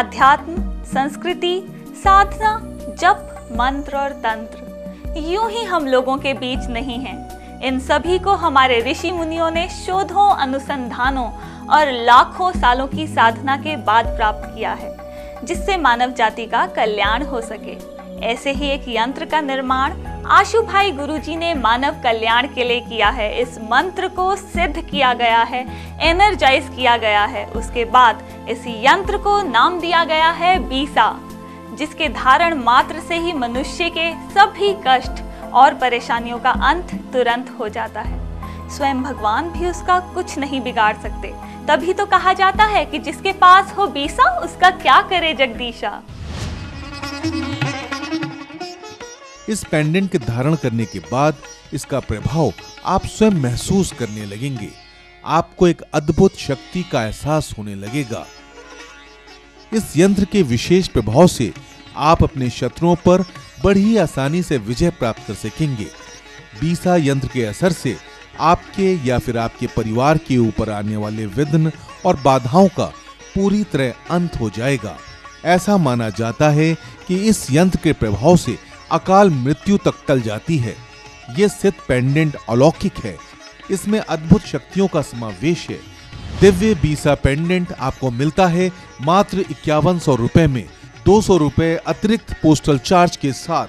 आध्यात्म, संस्कृति, साधना, जप, मंत्र और तंत्र यूं ही हम लोगों के बीच नहीं हैं। इन सभी को हमारे ऋषि मुनियों ने शोधों, अनुसंधानों और लाखों सालों की साधना के बाद प्राप्त किया है, जिससे मानव जाति का कल्याण हो सके। ऐसे ही एक यंत्र का निर्माण आशु भाई गुरुजी ने मानव कल्याण के लिए किया है। इस मंत्र को सिद्ध किया गया है, एनर्जाइज किया गया है। उसके बाद इस यंत्र को नाम दिया गया है बीसा, जिसके धारण मात्र से ही मनुष्य के सभी कष्ट और परेशानियों का अंत तुरंत हो जाता है। स्वयं भगवान भी उसका कुछ नहीं बिगाड़ सकते। तभी तो कहा जाता है कि जिसके पास हो बीसा, उसका क्या करे जगदीशा। इस पेंडेंट के धारण करने के बाद इसका प्रभाव आप स्वयं महसूस करने लगेंगे। आपको एक अद्भुत शक्ति का एहसास होने लगेगा। इस यंत्र के विशेष प्रभाव से आप अपने शत्रुओं पर बड़ी आसानी से विजय प्राप्त कर सकेंगे। बीसा यंत्र के असर से आपके या फिर आपके परिवार के ऊपर आने वाले विघ्न और बाधाओं का पूरी तरह अंत हो जाएगा। ऐसा माना जाता है कि इस यंत्र के प्रभाव से अकाल मृत्यु तक टल जाती है। यह सिद्ध पेंडेंट अलौकिक है। इसमें अद्भुत शक्तियों का समावेश है। दिव्य बीसा पेंडेंट आपको मिलता है मात्र 5100 रुपए में, 200 रुपए अतिरिक्त पोस्टल चार्ज के साथ।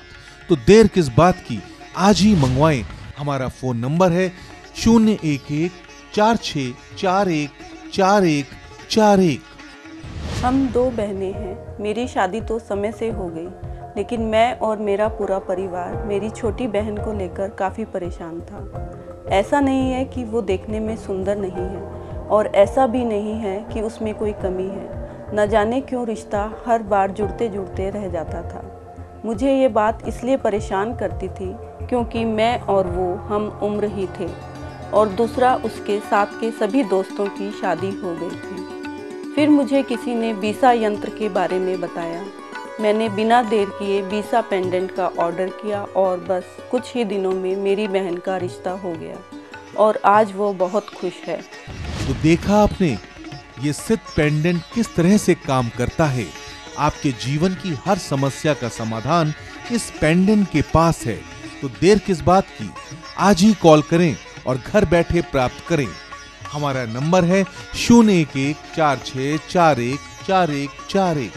तो देर किस बात की, आज ही मंगवाएं। हमारा फोन नंबर है 01146414141। हम 2 बहनें हैं। मेरी शादी तो समय से हो गई, लेकिन मैं और मेरा पूरा परिवार मेरी छोटी बहन को लेकर काफ़ी परेशान था। ऐसा नहीं है कि वो देखने में सुंदर नहीं है, और ऐसा भी नहीं है कि उसमें कोई कमी है। न जाने क्यों रिश्ता हर बार जुड़ते जुड़ते रह जाता था। मुझे ये बात इसलिए परेशान करती थी क्योंकि मैं और वो हम उम्र ही थे, और दूसरा उसके साथ के सभी दोस्तों की शादी हो गई थी। फिर मुझे किसी ने बीसा यंत्र के बारे में बताया। मैंने बिना देर किए बीसा पेंडेंट का ऑर्डर किया, और बस कुछ ही दिनों में मेरी बहन का रिश्ता हो गया, और आज वो बहुत खुश है। तो देखा आपने, ये सिद्ध पेंडेंट किस तरह से काम करता है। आपके जीवन की हर समस्या का समाधान इस पेंडेंट के पास है। तो देर किस बात की, आज ही कॉल करें और घर बैठे प्राप्त करें। हमारा नंबर है 01146414141।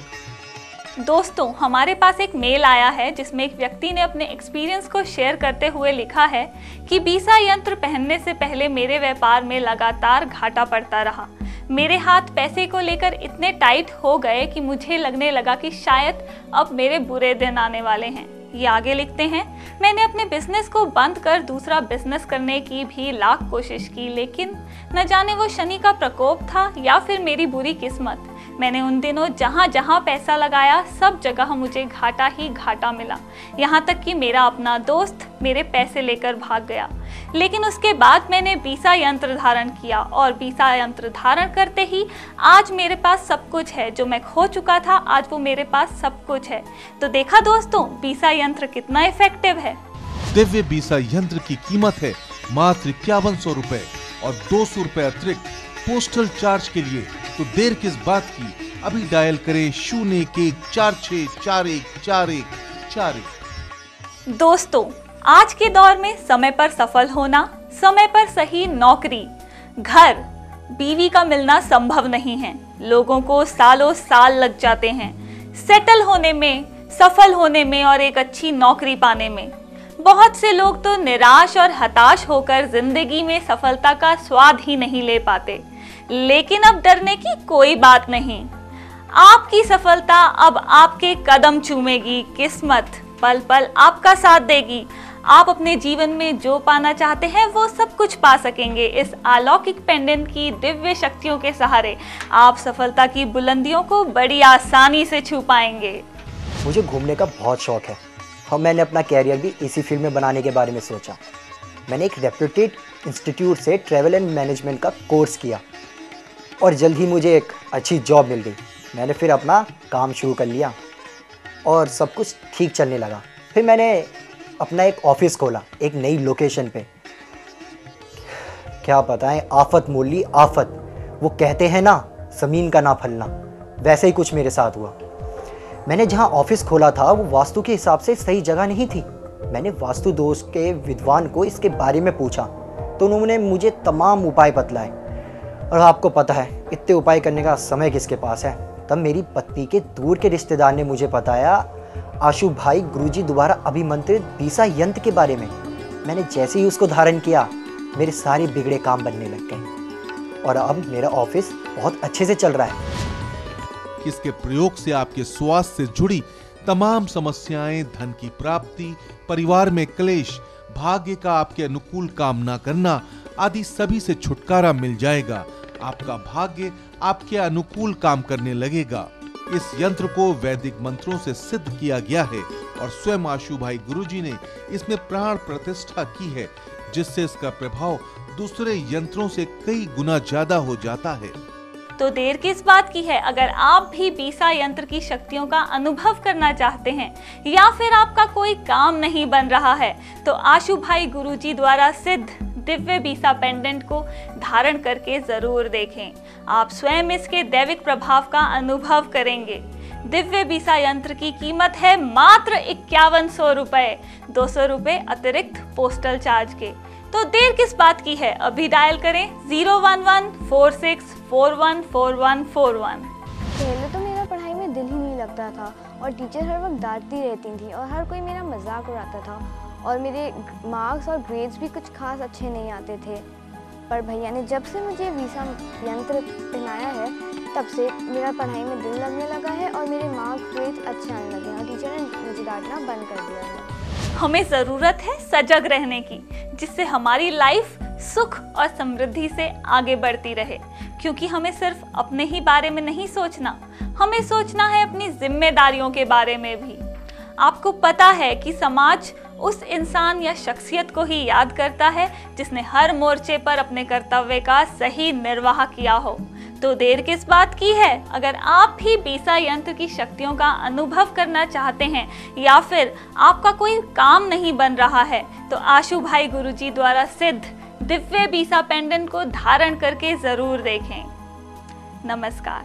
दोस्तों, हमारे पास एक मेल आया है जिसमें एक व्यक्ति ने अपने एक्सपीरियंस को शेयर करते हुए लिखा है कि बीसा यंत्र पहनने से पहले मेरे व्यापार में लगातार घाटा पड़ता रहा। मेरे हाथ पैसे को लेकर इतने टाइट हो गए कि मुझे लगने लगा कि शायद अब मेरे बुरे दिन आने वाले हैं। ये आगे लिखते हैं, मैंने अपने बिजनेस को बंद कर दूसरा बिजनेस करने की भी लाख कोशिश की, लेकिन न जाने वो शनि का प्रकोप था या फिर मेरी बुरी किस्मत। मैंने उन दिनों जहाँ जहाँ पैसा लगाया, सब जगह मुझे घाटा ही घाटा मिला। यहाँ तक कि मेरा अपना दोस्त मेरे पैसे लेकर भाग गया। लेकिन उसके बाद मैंने बीसा यंत्र धारण किया, और बीसा यंत्र धारण करते ही आज मेरे पास सब कुछ है। जो मैं खो चुका था, आज वो मेरे पास सब कुछ है। तो देखा दोस्तों, बीसा यंत्र कितना इफेक्टिव है। दिव्य बीसा यंत्र की कीमत है मात्र 5100 रुपए और 200 रुपए अतिरिक्त पोस्टल चार्ज के लिए। तो देर किस बात की, अभी डायल करें 01146414141। दोस्तों, आज के दौर में समय पर सफल होना, समय पर सही नौकरी, घर, बीवी का मिलना संभव नहीं है। लोगों को सालों साल लग जाते हैं सेटल होने में, सफल होने में और एक अच्छी नौकरी पाने में। बहुत से लोग तो निराश और हताश होकर जिंदगी में सफलता का स्वाद ही नहीं ले पाते। लेकिन अब डरने की कोई बात नहीं। आपकी सफलता अब आपके कदम चूमेगी। किस्मत पल पल आपका साथ देगी। आप अपने जीवन में जो पाना चाहते हैं वो सब कुछ पा सकेंगे। इस अलौकिक पेंडेंट की दिव्य शक्तियों के सहारे आप सफलता की बुलंदियों को बड़ी आसानी से छू पाएंगे। मुझे घूमने का बहुत शौक है, और मैंने अपना कैरियर भी इसी फील्ड में बनाने के बारे में सोचा। मैंने एक रेप्यूटेड इंस्टीट्यूट से ट्रैवल एंड मैनेजमेंट का कोर्स किया, और जल्द ही मुझे एक अच्छी जॉब मिल गई। मैंने फिर अपना काम शुरू कर लिया, और सब कुछ ठीक चलने लगा। फिर मैंने अपना एक ऑफिस खोला एक नई लोकेशन पे। क्या बताएं, आफत मोली आफत। वो कहते हैं ना, ज़मीन का ना फलना। वैसे ही कुछ मेरे साथ हुआ। मैंने जहाँ ऑफिस खोला था वो वास्तु के हिसाब से सही जगह नहीं थी। मैंने वास्तु दोष के विद्वान को इसके बारे में पूछा तो उन्होंने मुझे तमाम उपाय बतलाए, और आपको पता है इतने उपाय करने का समय किसके पास है। तब मेरी पत्नी के दूर के रिश्तेदार ने मुझे बताया आशु भाई गुरुजी द्वारा अभिमंत्रित बीसा यंत्र के बारे में। मैंने जैसे ही उसको धारण किया मेरे सारे बिगड़े काम बनने लग गए और अब मेरा ऑफिस बहुत अच्छे से चल रहा है। इसके प्रयोग से आपके स्वास्थ्य से जुड़ी तमाम समस्याएं, धन की प्राप्ति, परिवार में क्लेश, भाग्य का आपके अनुकूल काम ना करना आदि सभी से छुटकारा मिल जाएगा। आपका भाग्य आपके अनुकूल काम करने लगेगा। इस यंत्र को वैदिक मंत्रों से सिद्ध किया गया है और स्वयं आशु भाई गुरुजी ने इसमें प्राण प्रतिष्ठा की है, जिससे इसका प्रभाव दूसरे यंत्रों से कई गुना ज्यादा हो जाता है। तो देर किस बात की है? अगर आप भी बीसा यंत्र की शक्तियों का अनुभव करना चाहते हैं या फिर आपका कोई काम नहीं बन रहा है तो आशु भाई गुरुजी द्वारा सिद्ध दिव्य बीसा पेंडेंट को धारण करके जरूर देखें। आप स्वयं इसके दैविक प्रभाव का अनुभव करेंगे। दिव्य बीसा यंत्र की कीमत है मात्र 5100 रुपए, 200 रुपए अतिरिक्त पोस्टल चार्ज के। तो देर किस बात की है? अभी डायल करें 01146414141। पहले तो मेरा पढ़ाई में दिल ही नहीं लगता था और टीचर हर वक्त डांटती रहती थी और हर कोई मेरा मजाक उड़ाता था और मेरे मार्क्स और ग्रेड्स भी कुछ खास अच्छे नहीं आते थे। पर भैया ने जब से मुझे बीसा यंत्र पहनाया है तब से मेरा पढ़ाई में दिल लगने लगा है और मेरे मार्क्स ग्रेड्स अच्छे आने लगे हैं और टीचर ने मुझे डांटना बंद कर दिया है। हमें जरूरत है सजग रहने की, जिससे हमारी लाइफ सुख और समृद्धि से आगे बढ़ती रहे। क्योंकि हमें सिर्फ अपने ही बारे में नहीं सोचना, हमें सोचना है अपनी जिम्मेदारियों के बारे में भी। आपको पता है कि समाज उस इंसान या शख्सियत को ही याद करता है जिसने हर मोर्चे पर अपने कर्तव्य का सही निर्वाह किया हो। तो देर किस बात की है? अगर आप भी बीसा यंत्र की शक्तियों का अनुभव करना चाहते हैं या फिर आपका कोई काम नहीं बन रहा है तो आशु भाई गुरुजी द्वारा सिद्ध दिव्य बीसा पेंडेंट को धारण करके जरूर देखें। नमस्कार।